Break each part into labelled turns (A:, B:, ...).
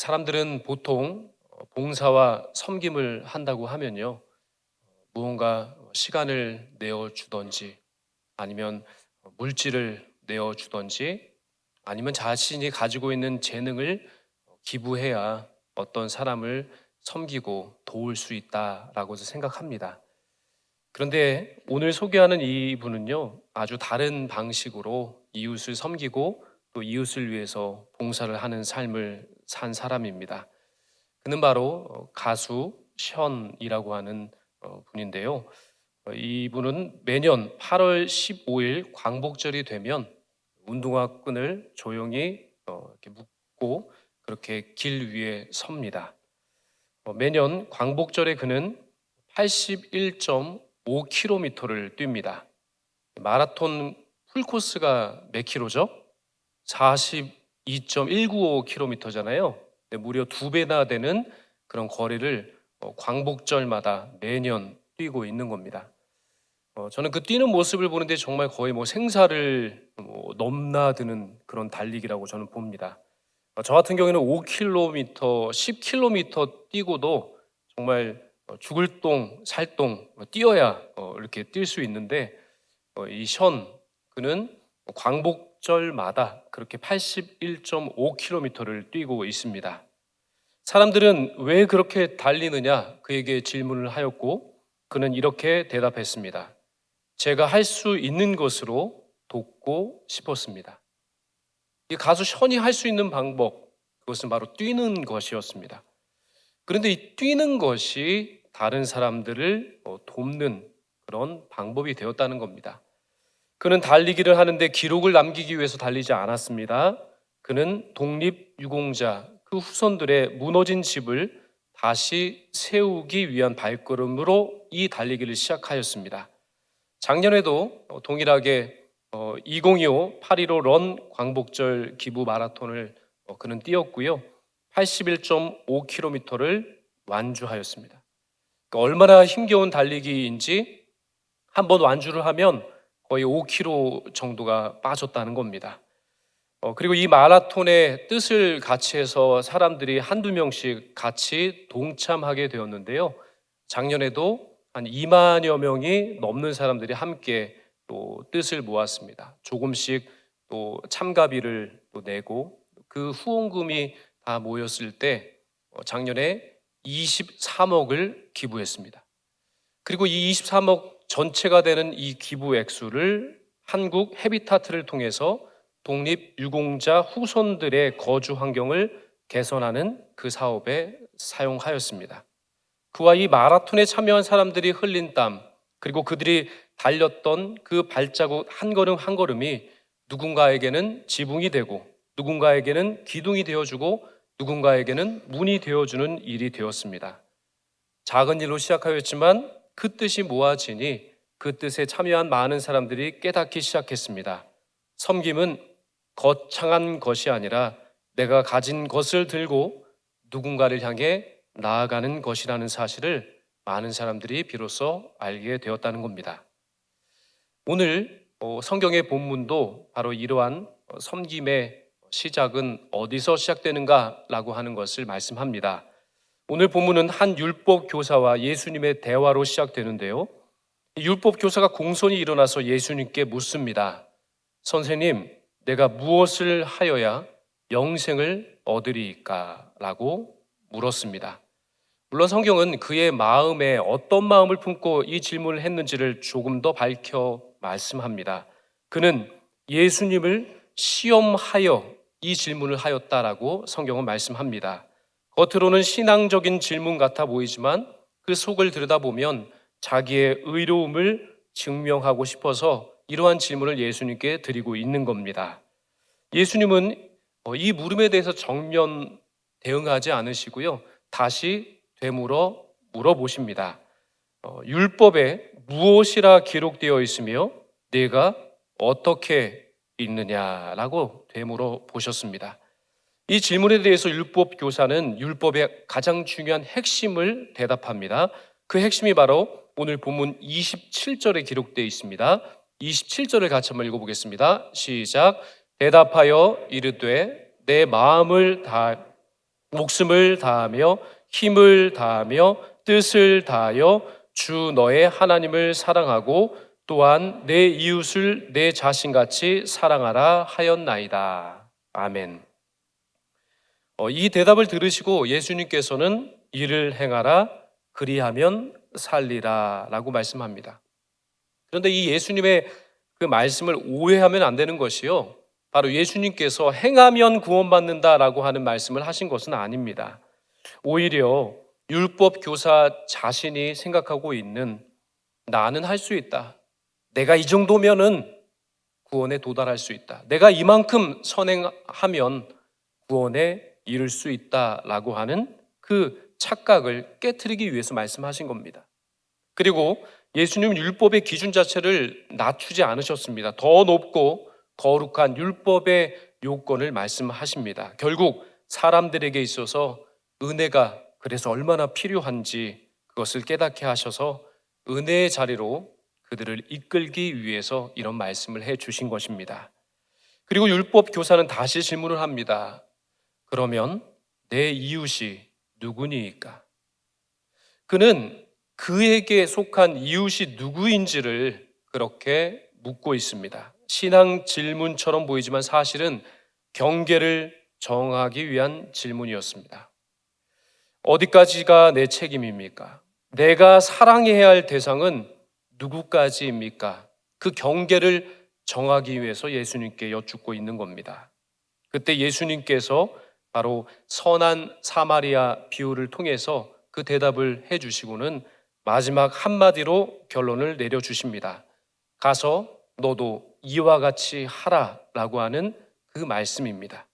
A: 사람들은 보통 봉사와 섬김을 한다고 하면요, 무언가 시간을 내어주던지, 아니면 물질을 내어주던지, 아니면 자신이 가지고 있는 재능을 기부해야 어떤 사람을 섬기고 도울 수 있다라고 생각합니다. 그런데 오늘 소개하는 이분은요, 아주 다른 방식으로 이웃을 섬기고 또 이웃을 위해서 봉사를 하는 삶을 산 사람입니다. 그는 바로 가수 션이라고 하는 분인데요. 이분은 매년 8월 15일 광복절이 되면 운동화 끈을 조용히 이렇게 묶고 그렇게 길 위에 섭니다. 매년 광복절에 그는 81.5km를 뜁니다. 마라톤 풀코스가 몇 킬로죠? 42.195km잖아요. 무려 두 배나 되는 그런 거리를 광복절마다 매년 뛰고 있는 겁니다. 저는 그 뛰는 모습을 보는데 정말 거의 생사를 넘나드는 그런 달리기라고 저는 봅니다. 저 같은 경우에는 5km, 10km 뛰고도 정말 죽을 똥, 살똥 뛰어야 이렇게 뛸 수 있는데 이 션 그는 광복절마다 그렇게 81.5km를 뛰고 있습니다. 사람들은 왜 그렇게 달리느냐 그에게 질문을 하였고 그는 이렇게 대답했습니다. 제가 할 수 있는 것으로 돕고 싶었습니다. 이 가수 션이 할 수 있는 방법 그것은 바로 뛰는 것이었습니다. 그런데 이 뛰는 것이 다른 사람들을 돕는 그런 방법이 되었다는 겁니다. 그는 달리기를 하는데 기록을 남기기 위해서 달리지 않았습니다. 그는 독립유공자 그 후손들의 무너진 집을 다시 세우기 위한 발걸음으로 이 달리기를 시작하였습니다. 작년에도 동일하게 2025 8.15 런 광복절 기부 마라톤을 그는 뛰었고요. 81.5km를 완주하였습니다. 그러니까 얼마나 힘겨운 달리기인지 한번 완주를 하면 거의 5km 정도가 빠졌다는 겁니다. 그리고 이 마라톤의 뜻을 같이 해서 사람들이 한두 명씩 같이 동참하게 되었는데요. 작년에도 한 2만여 명이 넘는 사람들이 함께 또 뜻을 모았습니다. 조금씩 또 참가비를 또 내고 그 후원금이 다 모였을 때 작년에 23억을 기부했습니다. 그리고 이 23억 전체가 되는 이 기부 액수를 한국 헤비타트를 통해서 독립유공자 후손들의 거주 환경을 개선하는 그 사업에 사용하였습니다. 그와 이 마라톤에 참여한 사람들이 흘린 땀, 그리고 그들이 달렸던 그 발자국 한 걸음 한 걸음이 누군가에게는 지붕이 되고 누군가에게는 기둥이 되어주고 누군가에게는 문이 되어주는 일이 되었습니다. 작은 일로 시작하였지만 그 뜻이 모아지니 그 뜻에 참여한 많은 사람들이 깨닫기 시작했습니다. 섬김은 거창한 것이 아니라 내가 가진 것을 들고 누군가를 향해 나아가는 것이라는 사실을 많은 사람들이 비로소 알게 되었다는 겁니다. 오늘 성경의 본문도 바로 이러한 섬김의 시작은 어디서 시작되는가라고 하는 것을 말씀합니다. 오늘 본문은 한 율법 교사와 예수님의 대화로 시작되는데요. 율법 교사가 공손히 일어나서 예수님께 묻습니다. 선생님, 내가 무엇을 하여야 영생을 얻으리이까? 라고 물었습니다. 물론 성경은 그의 마음에 어떤 마음을 품고 이 질문을 했는지를 조금 더 밝혀 말씀합니다. 그는 예수님을 시험하여 이 질문을 하였다라고 성경은 말씀합니다. 겉으로는 신앙적인 질문 같아 보이지만 그 속을 들여다보면 자기의 의로움을 증명하고 싶어서 이러한 질문을 예수님께 드리고 있는 겁니다. 예수님은 이 물음에 대해서 정면 대응하지 않으시고요. 다시 되물어 물어보십니다. 율법에 무엇이라 기록되어 있으며 네가 어떻게 읽느냐라고 되물어 보셨습니다. 이 질문에 대해서 율법 교사는 율법의 가장 중요한 핵심을 대답합니다. 그 핵심이 바로 오늘 본문 27절에 기록되어 있습니다. 27절을 같이 한번 읽어보겠습니다. 시작. 대답하여 이르되 내 마음을 다 목숨을 다하며 힘을 다하며 뜻을 다하여 주 너의 하나님을 사랑하고 또한 내 이웃을 내 자신같이 사랑하라 하였나이다. 아멘. 이 대답을 들으시고 예수님께서는 이를 행하라 그리하면 살리라 라고 말씀합니다. 그런데 이 예수님의 그 말씀을 오해하면 안 되는 것이요, 바로 예수님께서 행하면 구원받는다라고 하는 말씀을 하신 것은 아닙니다. 오히려 율법 교사 자신이 생각하고 있는 나는 할 수 있다, 내가 이 정도면은 구원에 도달할 수 있다, 내가 이만큼 선행하면 구원에 이를 수 있다라고 하는 그 착각을 깨트리기 위해서 말씀하신 겁니다. 그리고 예수님은 율법의 기준 자체를 낮추지 않으셨습니다. 더 높고 거룩한 율법의 요건을 말씀하십니다. 결국 사람들에게 있어서 은혜가 그래서 얼마나 필요한지 그것을 깨닫게 하셔서 은혜의 자리로 그들을 이끌기 위해서 이런 말씀을 해 주신 것입니다. 그리고 율법 교사는 다시 질문을 합니다. 그러면 내 이웃이 누구니까? 그는 그에게 속한 이웃이 누구인지를 그렇게 묻고 있습니다. 신앙 질문처럼 보이지만 사실은 경계를 정하기 위한 질문이었습니다. 어디까지가 내 책임입니까? 내가 사랑해야 할 대상은 누구까지입니까? 그 경계를 정하기 위해서 예수님께 여쭙고 있는 겁니다. 그때 예수님께서 바로 선한 사마리아 비유를 통해서 그 대답을 해주시고는 마지막 한마디로 결론을 내려주십니다. 가서 너도 이와 같이 하라라고 하는 그 말씀입니다.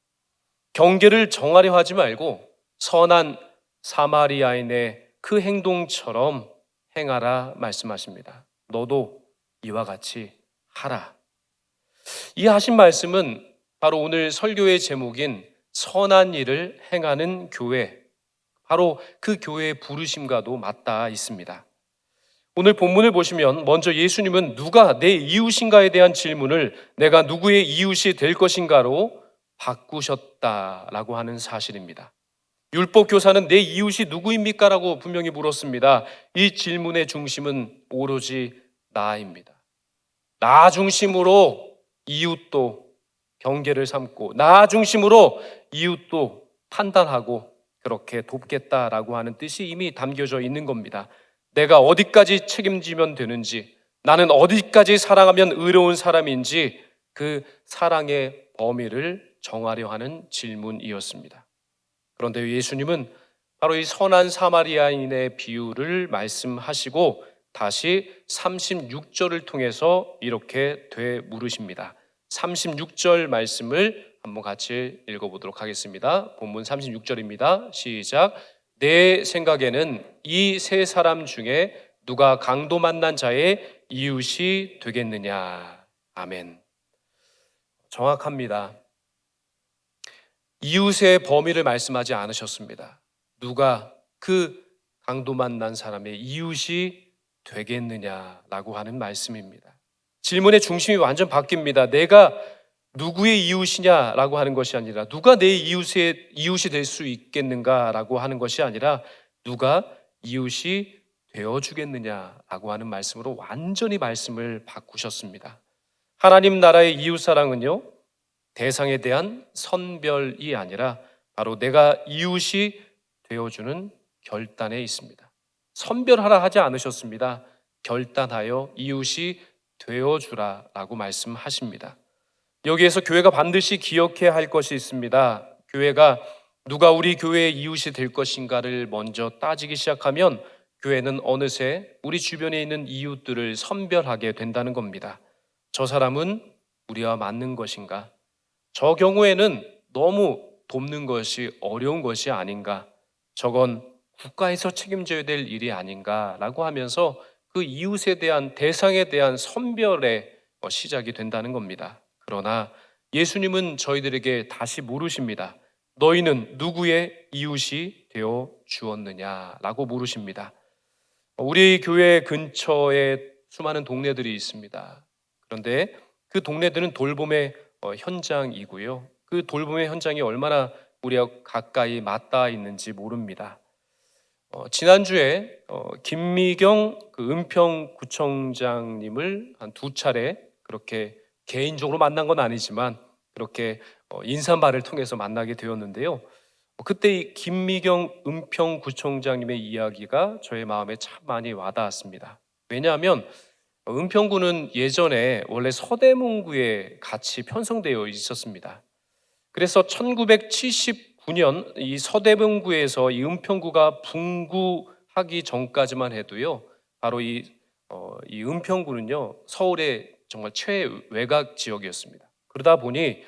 A: 경계를 정하려 하지 말고 선한 사마리아인의 그 행동처럼 행하라 말씀하십니다. 너도 이와 같이 하라. 이 하신 말씀은 바로 오늘 설교의 제목인 선한 일을 행하는 교회, 바로 그 교회의 부르심과도 맞닿아 있습니다. 오늘 본문을 보시면 먼저 예수님은 누가 내 이웃인가에 대한 질문을 내가 누구의 이웃이 될 것인가로 바꾸셨다라고 하는 사실입니다. 율법 교사는 내 이웃이 누구입니까? 라고 분명히 물었습니다. 이 질문의 중심은 오로지 나입니다. 나 중심으로 이웃도 경계를 삼고 나 중심으로 이웃도 판단하고 그렇게 돕겠다라고 하는 뜻이 이미 담겨져 있는 겁니다. 내가 어디까지 책임지면 되는지, 나는 어디까지 사랑하면 의로운 사람인지 그 사랑의 범위를 정하려 하는 질문이었습니다. 그런데 예수님은 바로 이 선한 사마리아인의 비유를 말씀하시고 다시 36절을 통해서 이렇게 되물으십니다. 36절 말씀을 한번 같이 읽어보도록 하겠습니다. 본문 36절입니다. 시작. 내 생각에는 이 세 사람 중에 누가 강도 만난 자의 이웃이 되겠느냐. 아멘. 정확합니다. 이웃의 범위를 말씀하지 않으셨습니다. 누가 그 강도 만난 사람의 이웃이 되겠느냐라고 하는 말씀입니다. 질문의 중심이 완전 바뀝니다. 내가 누구의 이웃이냐라고 하는 것이 아니라 누가 내 이웃이 될 수 있겠는가라고 하는 것이 아니라 누가 이웃이 되어주겠느냐라고 하는 말씀으로 완전히 말씀을 바꾸셨습니다. 하나님 나라의 이웃사랑은요, 대상에 대한 선별이 아니라 바로 내가 이웃이 되어주는 결단에 있습니다. 선별하라 하지 않으셨습니다. 결단하여 이웃이 되어주라라고 말씀하십니다. 여기에서 교회가 반드시 기억해야 할 것이 있습니다. 교회가 누가 우리 교회의 이웃이 될 것인가를 먼저 따지기 시작하면 교회는 어느새 우리 주변에 있는 이웃들을 선별하게 된다는 겁니다. 저 사람은 우리와 맞는 것인가? 저 경우에는 너무 돕는 것이 어려운 것이 아닌가? 저건 국가에서 책임져야 될 일이 아닌가라고 하면서 그 이웃에 대한 대상에 대한 선별의 시작이 된다는 겁니다. 그러나 예수님은 저희들에게 다시 물으십니다. 너희는 누구의 이웃이 되어 주었느냐라고 물으십니다. 우리 교회 근처에 수많은 동네들이 있습니다. 그런데 그 동네들은 돌봄의 현장이고요. 그 돌봄의 현장이 얼마나 우리와 가까이 맞닿아 있는지 모릅니다. 지난주에 김미경 그 은평구청장님을 한 두 차례 그렇게 개인적으로 만난 건 아니지만 그렇게 인사말을 통해서 만나게 되었는데요. 그때 이 김미경 은평구청장님의 이야기가 저의 마음에 참 많이 와닿았습니다. 왜냐하면 은평구는 예전에 원래 서대문구에 같이 편성되어 있었습니다. 그래서 1979년 이 서대문구에서 이 은평구가 분구하기 전까지만 해도요, 바로 이 은평구는요, 서울의 정말 최외곽 지역이었습니다. 그러다 보니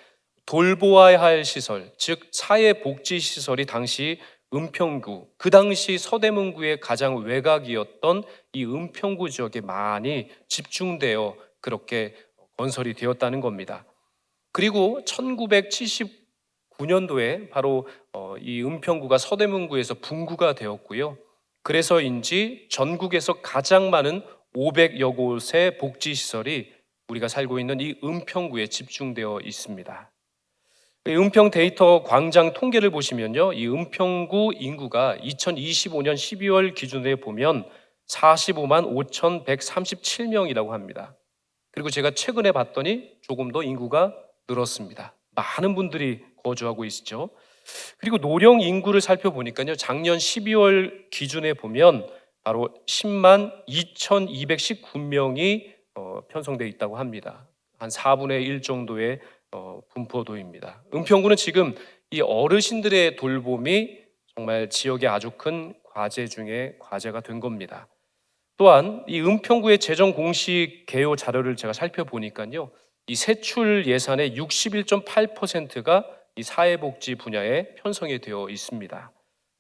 A: 돌보아야 할 시설, 즉 사회복지시설이 당시 은평구, 그 당시 서대문구의 가장 외곽이었던 이 은평구 지역에 많이 집중되어 그렇게 건설이 되었다는 겁니다. 그리고 1979년도에 바로 이 은평구가 서대문구에서 분구가 되었고요. 그래서인지 전국에서 가장 많은 500여 곳의 복지시설이 우리가 살고 있는 이 은평구에 집중되어 있습니다. 은평 데이터 광장 통계를 보시면요, 이 은평구 인구가 2025년 12월 기준에 보면 45만 5,137명이라고 합니다. 그리고 제가 최근에 봤더니 조금 더 인구가 늘었습니다. 많은 분들이 거주하고 있죠. 그리고 노령 인구를 살펴보니까요, 작년 12월 기준에 보면 바로 10만 2,219명이 편성되어 있다고 합니다. 한 4분의 1 정도의 분포도입니다. 은평구는 지금 이 어르신들의 돌봄이 정말 지역의 아주 큰 과제 중에 과제가 된 겁니다. 또한 이 은평구의 재정 공식 개요 자료를 제가 살펴보니까요, 이 세출 예산의 61.8%가 이 사회복지 분야에 편성이 되어 있습니다.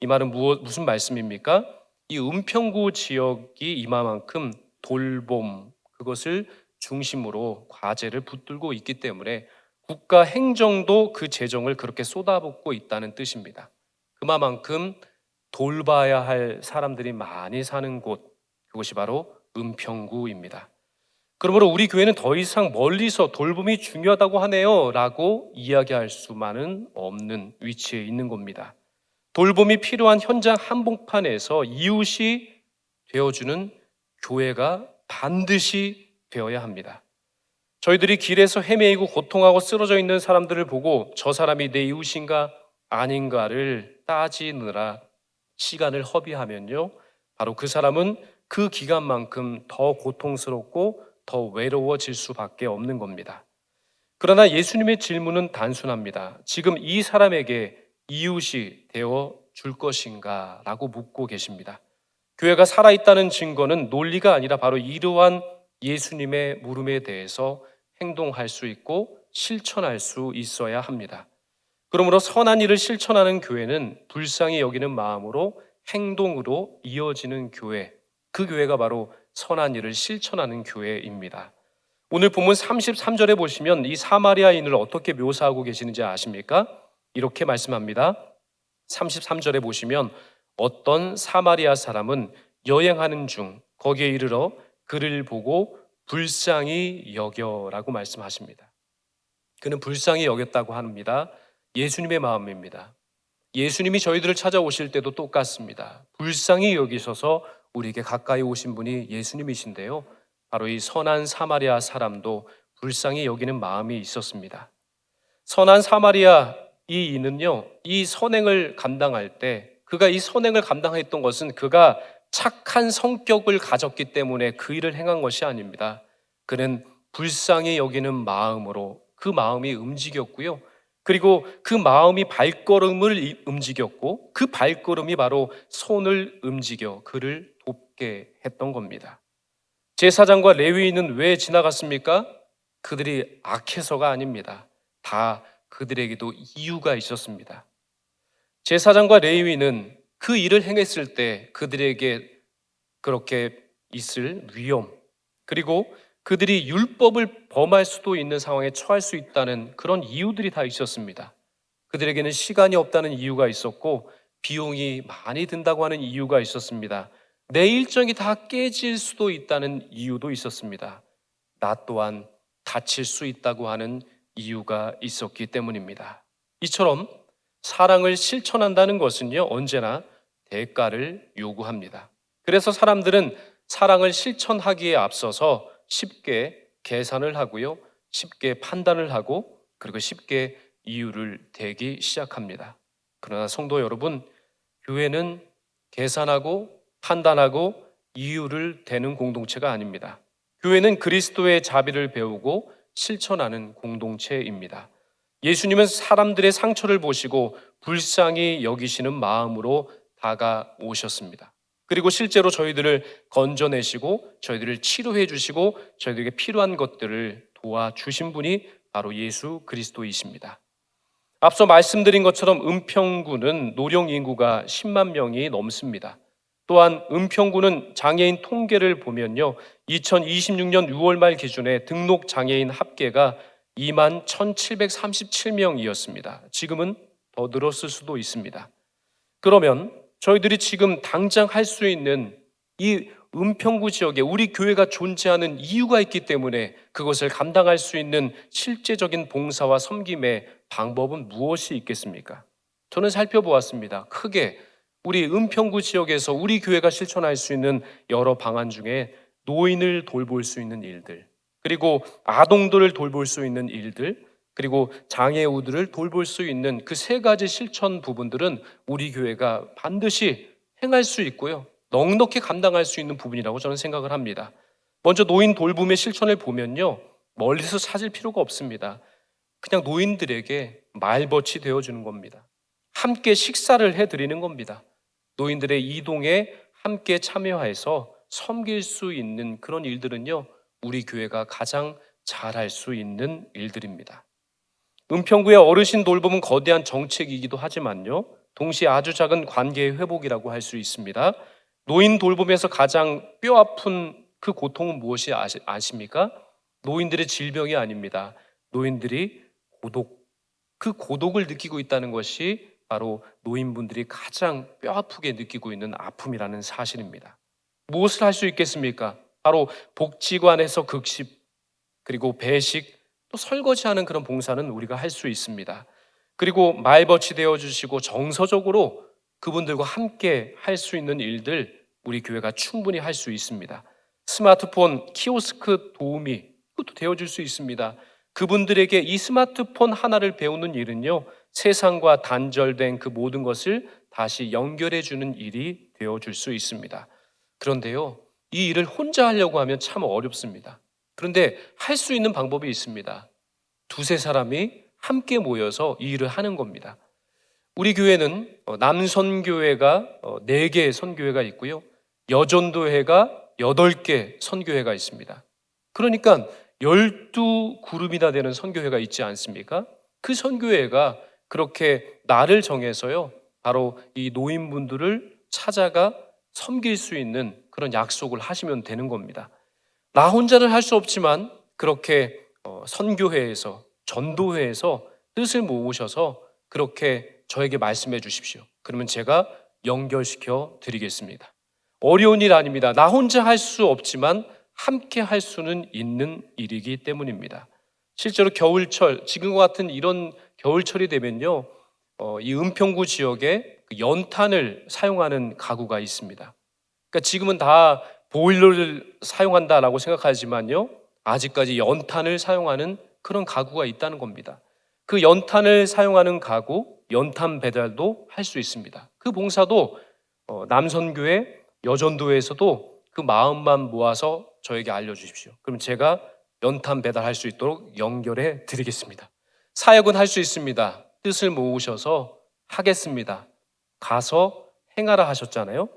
A: 이 말은 무슨 말씀입니까? 이 은평구 지역이 이만큼 돌봄 그것을 중심으로 과제를 붙들고 있기 때문에 국가 행정도 그 재정을 그렇게 쏟아붓고 있다는 뜻입니다. 그만큼 돌봐야 할 사람들이 많이 사는 곳, 그것이 바로 은평구입니다. 그러므로 우리 교회는 더 이상 멀리서 돌봄이 중요하다고 하네요 라고 이야기할 수만은 없는 위치에 있는 겁니다. 돌봄이 필요한 현장 한복판에서 이웃이 되어주는 교회가 반드시 되어야 합니다. 저희들이 길에서 헤매이고 고통하고 쓰러져 있는 사람들을 보고 저 사람이 내 이웃인가 아닌가를 따지느라 시간을 허비하면요, 바로 그 사람은 그 기간만큼 더 고통스럽고 더 외로워질 수밖에 없는 겁니다. 그러나 예수님의 질문은 단순합니다. 지금 이 사람에게 이웃이 되어 줄 것인가? 라고 묻고 계십니다. 교회가 살아있다는 증거는 논리가 아니라 바로 이러한 예수님의 물음에 대해서 행동할 수 있고 실천할 수 있어야 합니다. 그러므로 선한 일을 실천하는 교회는 불쌍히 여기는 마음으로 행동으로 이어지는 교회, 그 교회가 바로 선한 일을 실천하는 교회입니다. 오늘 본문 33절에 보시면 이 사마리아인을 어떻게 묘사하고 계시는지 아십니까? 이렇게 말씀합니다. 33절에 보시면 어떤 사마리아 사람은 여행하는 중 거기에 이르러 그를 보고 불쌍히 여겨라고 말씀하십니다. 그는 불쌍히 여겼다고 합니다. 예수님의 마음입니다. 예수님이 저희들을 찾아오실 때도 똑같습니다. 불쌍히 여기셔서 우리에게 가까이 오신 분이 예수님이신데요, 바로 이 선한 사마리아 사람도 불쌍히 여기는 마음이 있었습니다. 선한 사마리아 이 이는요, 이 선행을 감당할 때 그가 이 선행을 감당했던 것은 그가 착한 성격을 가졌기 때문에 그 일을 행한 것이 아닙니다. 그는 불쌍히 여기는 마음으로 그 마음이 움직였고요, 그리고 그 마음이 발걸음을 움직였고 그 발걸음이 바로 손을 움직여 그를 돕게 했던 겁니다. 제사장과 레위인은 왜 지나갔습니까? 그들이 악해서가 아닙니다. 다 그들에게도 이유가 있었습니다. 제사장과 레위인은 그 일을 행했을 때 그들에게 그렇게 있을 위험, 그리고 그들이 율법을 범할 수도 있는 상황에 처할 수 있다는 그런 이유들이 다 있었습니다. 그들에게는 시간이 없다는 이유가 있었고 비용이 많이 든다고 하는 이유가 있었습니다. 내 일정이 다 깨질 수도 있다는 이유도 있었습니다. 나 또한 다칠 수 있다고 하는 이유가 있었기 때문입니다. 이처럼 사랑을 실천한다는 것은요, 언제나 대가를 요구합니다. 그래서 사람들은 사랑을 실천하기에 앞서서 쉽게 계산을 하고요, 쉽게 판단을 하고, 그리고 쉽게 이유를 대기 시작합니다. 그러나 성도 여러분, 교회는 계산하고 판단하고 이유를 대는 공동체가 아닙니다. 교회는 그리스도의 자비를 배우고 실천하는 공동체입니다. 예수님은 사람들의 상처를 보시고 불쌍히 여기시는 마음으로 다가오셨습니다. 그리고 실제로 저희들을 건져내시고 저희들을 치료해 주시고 저희들에게 필요한 것들을 도와주신 분이 바로 예수 그리스도이십니다. 앞서 말씀드린 것처럼 은평구는 노령 인구가 10만 명이 넘습니다. 또한 은평구는 장애인 통계를 보면요, 2026년 6월 말 기준에 등록 장애인 합계가 2만 1,737명이었습니다. 지금은 더 늘었을 수도 있습니다. 그러면 저희들이 지금 당장 할 수 있는 이 은평구 지역에 우리 교회가 존재하는 이유가 있기 때문에 그것을 감당할 수 있는 실제적인 봉사와 섬김의 방법은 무엇이 있겠습니까? 저는 살펴보았습니다. 크게 우리 은평구 지역에서 우리 교회가 실천할 수 있는 여러 방안 중에 노인을 돌볼 수 있는 일들, 그리고 아동들을 돌볼 수 있는 일들, 그리고 장애우들을 돌볼 수 있는 그 세 가지 실천 부분들은 우리 교회가 반드시 행할 수 있고요, 넉넉히 감당할 수 있는 부분이라고 저는 생각을 합니다. 먼저 노인 돌봄의 실천을 보면요, 멀리서 찾을 필요가 없습니다. 그냥 노인들에게 말벗이 되어주는 겁니다. 함께 식사를 해드리는 겁니다. 노인들의 이동에 함께 참여해서 섬길 수 있는 그런 일들은요, 우리 교회가 가장 잘할 수 있는 일들입니다. 은평구의 어르신 돌봄은 거대한 정책이기도 하지만요, 동시에 아주 작은 관계의 회복이라고 할 수 있습니다. 노인 돌봄에서 가장 뼈아픈 그 고통은 무엇이 아십니까? 노인들의 질병이 아닙니다. 노인들이 고독, 그 고독을 느끼고 있다는 것이 바로 노인분들이 가장 뼈아프게 느끼고 있는 아픔이라는 사실입니다. 무엇을 할 수 있겠습니까? 바로 복지관에서 급식, 그리고 배식, 또 설거지하는 그런 봉사는 우리가 할 수 있습니다. 그리고 말벗이 되어주시고 정서적으로 그분들과 함께 할 수 있는 일들 우리 교회가 충분히 할 수 있습니다. 스마트폰 키오스크 도우미, 그것도 되어줄 수 있습니다. 그분들에게 이 스마트폰 하나를 배우는 일은요, 세상과 단절된 그 모든 것을 다시 연결해 주는 일이 되어줄 수 있습니다. 그런데요, 이 일을 혼자 하려고 하면 참 어렵습니다. 그런데 할 수 있는 방법이 있습니다. 두세 사람이 함께 모여서 이 일을 하는 겁니다. 우리 교회는 남선교회가 4개의 선교회가 있고요, 여전도회가 8개 선교회가 있습니다. 그러니까 12그룹이나 되는 선교회가 있지 않습니까? 그 선교회가 그렇게 날을 정해서요, 바로 이 노인분들을 찾아가 섬길 수 있는 그런 약속을 하시면 되는 겁니다. 나 혼자는 할 수 없지만 그렇게 선교회에서, 전도회에서 뜻을 모으셔서 그렇게 저에게 말씀해 주십시오. 그러면 제가 연결시켜 드리겠습니다. 어려운 일 아닙니다. 나 혼자 할 수 없지만 함께 할 수는 있는 일이기 때문입니다. 실제로 겨울철, 지금과 같은 이런 겨울철이 되면요, 이 은평구 지역에 연탄을 사용하는 가구가 있습니다. 그러니까 지금은 다 보일러를 사용한다라고 생각하지만요, 아직까지 연탄을 사용하는 그런 가구가 있다는 겁니다. 그 연탄을 사용하는 가구, 연탄 배달도 할 수 있습니다. 그 봉사도 남선교회, 여전도에서도 그 마음만 모아서 저에게 알려주십시오. 그럼 제가 연탄 배달할 수 있도록 연결해 드리겠습니다. 사역은 할 수 있습니다. 뜻을 모으셔서 하겠습니다. 가서 행하라 하셨잖아요.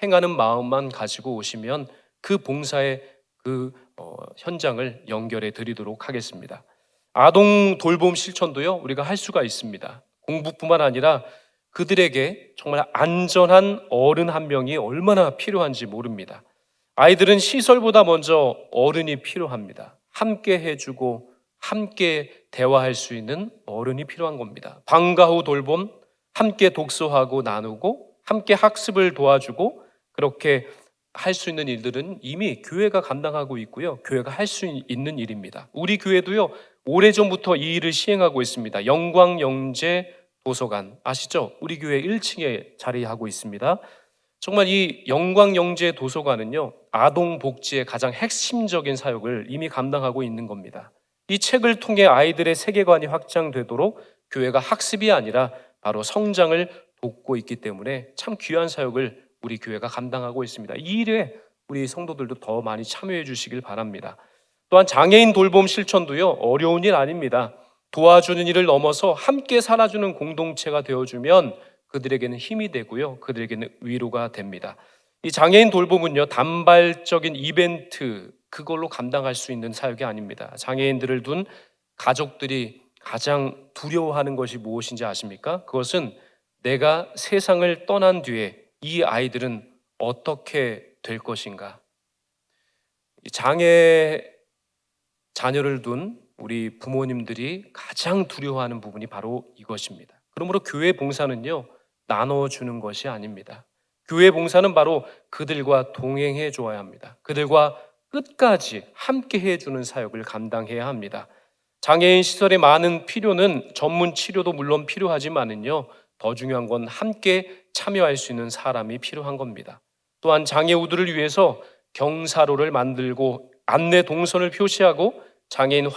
A: 행하는 마음만 가지고 오시면 그 봉사의 그 현장을 연결해 드리도록 하겠습니다. 아동 돌봄 실천도요, 우리가 할 수가 있습니다. 공부뿐만 아니라 그들에게 정말 안전한 어른 한 명이 얼마나 필요한지 모릅니다. 아이들은 시설보다 먼저 어른이 필요합니다. 함께 해주고 함께 대화할 수 있는 어른이 필요한 겁니다. 방과 후 돌봄, 함께 독서하고 나누고 함께 학습을 도와주고, 그렇게 할 수 있는 일들은 이미 교회가 감당하고 있고요, 교회가 할 수 있는 일입니다. 우리 교회도요, 오래전부터 이 일을 시행하고 있습니다. 영광영재 도서관 아시죠? 우리 교회 1층에 자리하고 있습니다. 정말 이 영광영재 도서관은요, 아동 복지의 가장 핵심적인 사역을 이미 감당하고 있는 겁니다. 이 책을 통해 아이들의 세계관이 확장되도록 교회가 학습이 아니라 바로 성장을 돕고 있기 때문에 참 귀한 사역을 우리 교회가 감당하고 있습니다. 이 일에 우리 성도들도 더 많이 참여해 주시길 바랍니다. 또한 장애인 돌봄 실천도요, 어려운 일 아닙니다. 도와주는 일을 넘어서 함께 살아주는 공동체가 되어주면 그들에게는 힘이 되고요, 그들에게는 위로가 됩니다. 이 장애인 돌봄은요, 단발적인 이벤트 그걸로 감당할 수 있는 사역이 아닙니다. 장애인들을 둔 가족들이 가장 두려워하는 것이 무엇인지 아십니까? 그것은 내가 세상을 떠난 뒤에 이 아이들은 어떻게 될 것인가? 장애 자녀를 둔 우리 부모님들이 가장 두려워하는 부분이 바로 이것입니다. 그러므로 교회 봉사는요, 나눠주는 것이 아닙니다. 교회 봉사는 바로 그들과 동행해 줘야 합니다. 그들과 끝까지 함께 해주는 사역을 감당해야 합니다. 장애인 시설의 많은 필요는 전문 치료도 물론 필요하지만은요, 더 중요한 건 함께 참여할 수 있는 사람이 필요한 겁니다. 또한 장애우들을 위해서 경사로를 만들고 안내 동선을 표시하고 장애인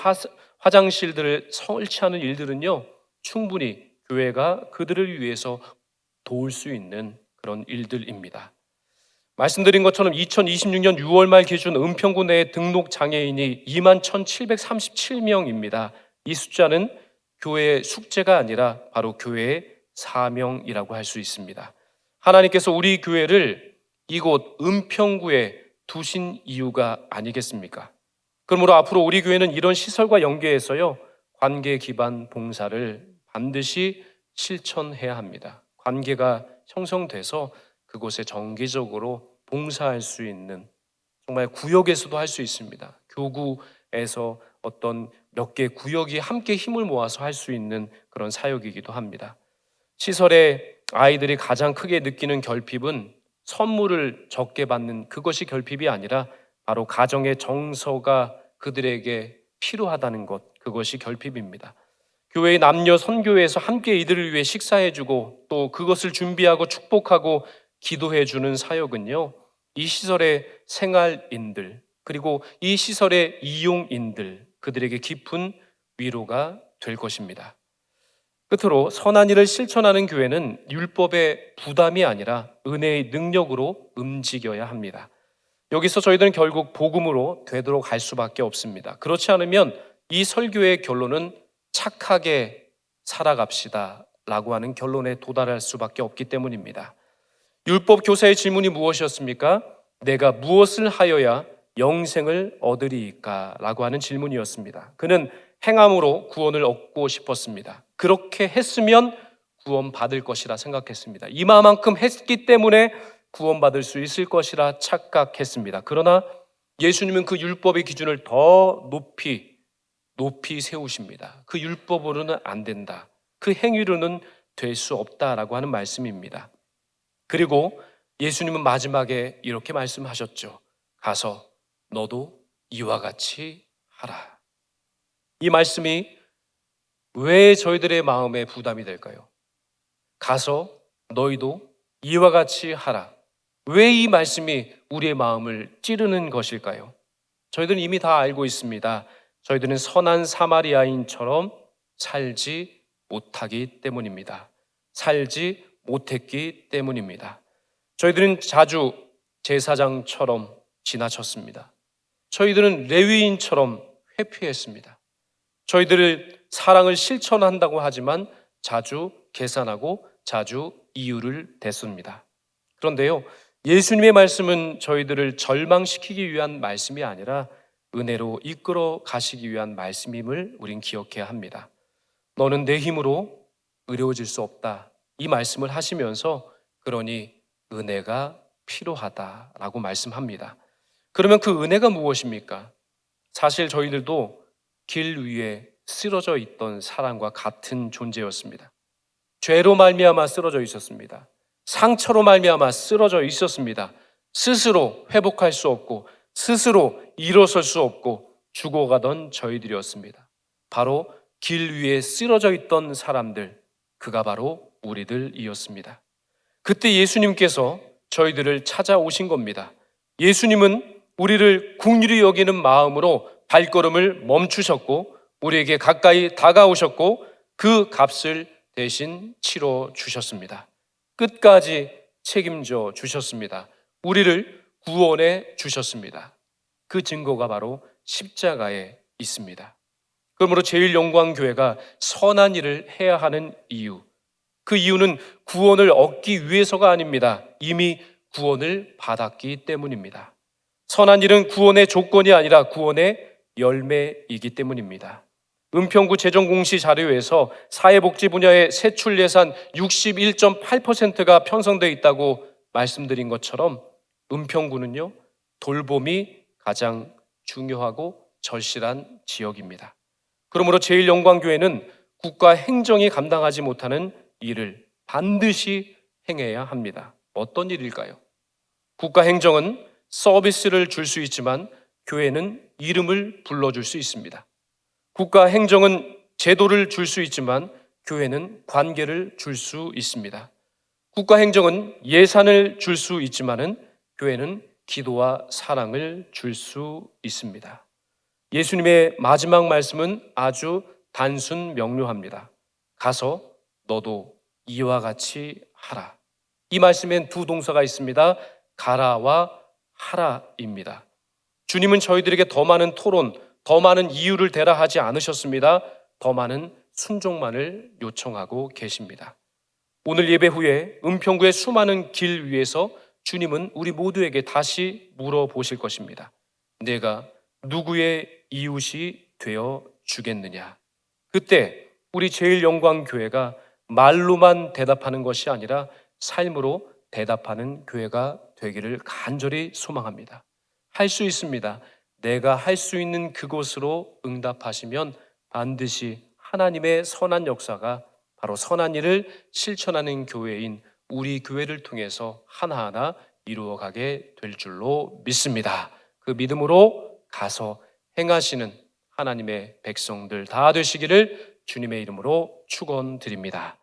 A: 화장실들을 설치하는 일들은요, 충분히 교회가 그들을 위해서 도울 수 있는 그런 일들입니다. 말씀드린 것처럼 2026년 6월 말 기준 은평구 내 등록 장애인이 21,737명입니다. 이 숫자는 교회의 숙제가 아니라 바로 교회의 사명이라고 할 수 있습니다. 하나님께서 우리 교회를 이곳 은평구에 두신 이유가 아니겠습니까? 그러므로 앞으로 우리 교회는 이런 시설과 연계해서요, 관계 기반 봉사를 반드시 실천해야 합니다. 관계가 형성돼서 그곳에 정기적으로 봉사할 수 있는, 정말 구역에서도 할 수 있습니다. 교구에서 어떤 몇 개 구역이 함께 힘을 모아서 할 수 있는 그런 사역이기도 합니다. 시설에 아이들이 가장 크게 느끼는 결핍은 선물을 적게 받는 그것이 결핍이 아니라 바로 가정의 정서가 그들에게 필요하다는 것, 그것이 결핍입니다. 교회의 남녀 선교회에서 함께 이들을 위해 식사해주고 또 그것을 준비하고 축복하고 기도해주는 사역은요, 이 시설의 생활인들 그리고 이 시설의 이용인들 그들에게 깊은 위로가 될 것입니다. 끝으로 선한 일을 실천하는 교회는 율법의 부담이 아니라 은혜의 능력으로 움직여야 합니다. 여기서 저희들은 결국 복음으로 되도록 갈 수밖에 없습니다. 그렇지 않으면 이 설교의 결론은 착하게 살아갑시다 라고 하는 결론에 도달할 수밖에 없기 때문입니다. 율법 교사의 질문이 무엇이었습니까? 내가 무엇을 하여야 영생을 얻으리이까? 라고 하는 질문이었습니다. 그는 행함으로 구원을 얻고 싶었습니다. 그렇게 했으면 구원받을 것이라 생각했습니다. 이만큼 했기 때문에 구원받을 수 있을 것이라 착각했습니다. 그러나 예수님은 그 율법의 기준을 더 높이 세우십니다. 그 율법으로는 안 된다. 그 행위로는 될 수 없다라고 하는 말씀입니다. 그리고 예수님은 마지막에 이렇게 말씀하셨죠. 가서 너도 이와 같이 하라. 이 말씀이 왜 저희들의 마음에 부담이 될까요? 가서 너희도 이와 같이 하라. 왜 이 말씀이 우리의 마음을 찌르는 것일까요? 저희들은 이미 다 알고 있습니다. 저희들은 선한 사마리아인처럼 살지 못하기 때문입니다. 살지 못했기 때문입니다. 저희들은 자주 제사장처럼 지나쳤습니다. 저희들은 레위인처럼 회피했습니다. 저희들을 사랑을 실천한다고 하지만 자주 계산하고 자주 이유를 댔습니다. 그런데요, 예수님의 말씀은 저희들을 절망시키기 위한 말씀이 아니라 은혜로 이끌어 가시기 위한 말씀임을 우린 기억해야 합니다. 너는 내 힘으로 의로워질 수 없다. 이 말씀을 하시면서 그러니 은혜가 필요하다라고 말씀합니다. 그러면 그 은혜가 무엇입니까? 사실 저희들도 길 위에 쓰러져 있던 사람과 같은 존재였습니다. 죄로 말미암아 쓰러져 있었습니다. 상처로 말미암아 쓰러져 있었습니다. 스스로 회복할 수 없고 스스로 일어설 수 없고 죽어가던 저희들이었습니다. 바로 길 위에 쓰러져 있던 사람들, 그가 바로 우리들이었습니다. 그때 예수님께서 저희들을 찾아오신 겁니다. 예수님은 우리를 긍휼히 여기는 마음으로 발걸음을 멈추셨고 우리에게 가까이 다가오셨고 그 값을 대신 치러 주셨습니다. 끝까지 책임져 주셨습니다. 우리를 구원해 주셨습니다. 그 증거가 바로 십자가에 있습니다. 그러므로 제일영광교회가 선한 일을 해야 하는 이유, 그 이유는 구원을 얻기 위해서가 아닙니다. 이미 구원을 받았기 때문입니다. 선한 일은 구원의 조건이 아니라 구원의 열매이기 때문입니다. 은평구 재정공시 자료에서 사회복지 분야의 세출 예산 61.8%가 편성되어 있다고 말씀드린 것처럼 은평구는요, 돌봄이 가장 중요하고 절실한 지역입니다. 그러므로 제일영광교회는 국가 행정이 감당하지 못하는 일을 반드시 행해야 합니다. 어떤 일일까요? 국가 행정은 서비스를 줄 수 있지만 교회는 이름을 불러줄 수 있습니다. 국가 행정은 제도를 줄 수 있지만 교회는 관계를 줄 수 있습니다. 국가 행정은 예산을 줄 수 있지만은 교회는 기도와 사랑을 줄 수 있습니다. 예수님의 마지막 말씀은 아주 단순 명료합니다. 가서 너도 이와 같이 하라. 이 말씀엔 두 동사가 있습니다. 가라와 하라입니다. 주님은 저희들에게 더 많은 토론, 더 많은 이유를 대라 하지 않으셨습니다. 더 많은 순종만을 요청하고 계십니다. 오늘 예배 후에 은평구의 수많은 길 위에서 주님은 우리 모두에게 다시 물어보실 것입니다. 내가 누구의 이웃이 되어 주겠느냐? 그때 우리 제일영광교회가 말로만 대답하는 것이 아니라 삶으로 대답하는 교회가 되기를 간절히 소망합니다. 할 수 있습니다. 내가 할 수 있는 그곳으로 응답하시면 반드시 하나님의 선한 역사가 바로 선한 일을 실천하는 교회인 우리 교회를 통해서 하나하나 이루어가게 될 줄로 믿습니다. 그 믿음으로 가서 행하시는 하나님의 백성들 다 되시기를 주님의 이름으로 축원드립니다.